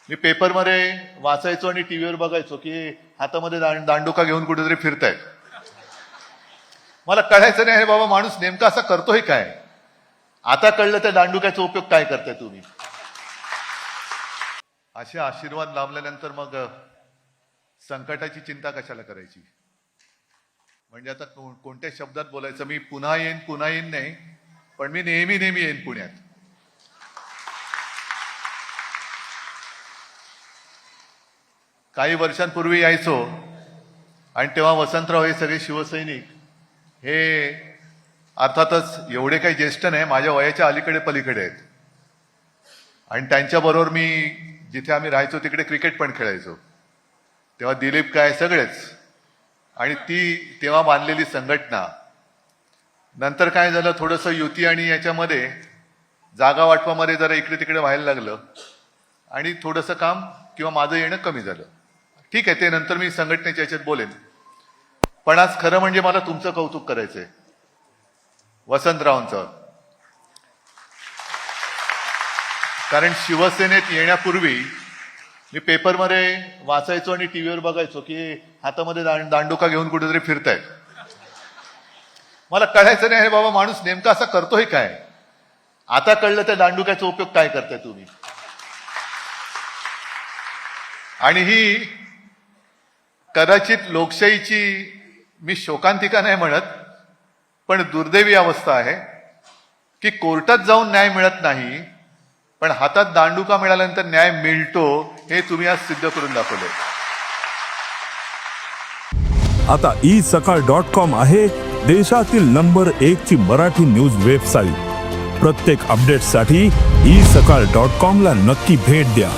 मी पेपरमध्ये वाचायचो आणि टीव्हीवर बघायचो की हातामध्ये दांडुका घेऊन कुठेतरी फिरतायत. मला कळायचं नाही, बाबा माणूस नेमका असा करतोय काय. आता कळलं त्या दांडुक्याचा उपयोग काय करताय तुम्ही. असे आशीर्वाद लाभल्यानंतर मग संकटाची चिंता कशाला करायची. म्हणजे आता कोणत्या शब्दात बोलायचं. मी पुन्हा येईन नाही, पण मी नेहमी येईन पुण्यात. काही वर्षांपूर्वी यायचो आणि तेव्हा वसंतराव हे सगळे शिवसैनिक हे अर्थातच एवढे काही ज्येष्ठ नाही, माझ्या वयाच्या अलीकडे पलीकडे आहेत. आणि त्यांच्याबरोबर मी जिथे आम्ही राहायचो तिकडे क्रिकेट पण खेळायचो. तेव्हा दिलीप काय सगळेच. आणि ती तेव्हा बांधलेली संघटना नंतर काय झालं, थोडंसं युती आणि याच्यामध्ये जागा वाटपामध्ये जरा इकडे तिकडे व्हायला लागलं आणि थोडंसं काम किंवा माझं येणं कमी झालं. ठीक आहे, ते नंतर मी संघटनेच्या याच्यात बोलेन. पण आज खरं म्हणजे मला तुमचं कौतुक करायचंय, वसंतरावांचं. कारण शिवसेनेत येण्यापूर्वी मी पेपरमध्ये वाचायचो आणि टीव्हीवर बघायचो की हातामध्ये दांडुका घेऊन कुठेतरी फिरतायत. मला कळायचं नाही, बाबा माणूस नेमका असा करतोय काय. आता कळलं त्या दांडुक्याचा उपयोग काय करताय तुम्ही. आणि ही कदाचित लोकशाहीची मी शोकांतिका नाही म्हणत, पण दुर्दैवी अवस्था आहे की कोर्टात जाऊन न्याय मिळत नाही, पण हातात दांडुका मिळाल्यानंतर न्याय मिळतो. हे तुम्ही आज सिद्ध करून दाखवले. आता isakal.com आहे देशातील नंबर 1 ची मराठी न्यूज वेबसाईट. प्रत्येक अपडेटसाठी isakal.com ला नक्की भेट द्या.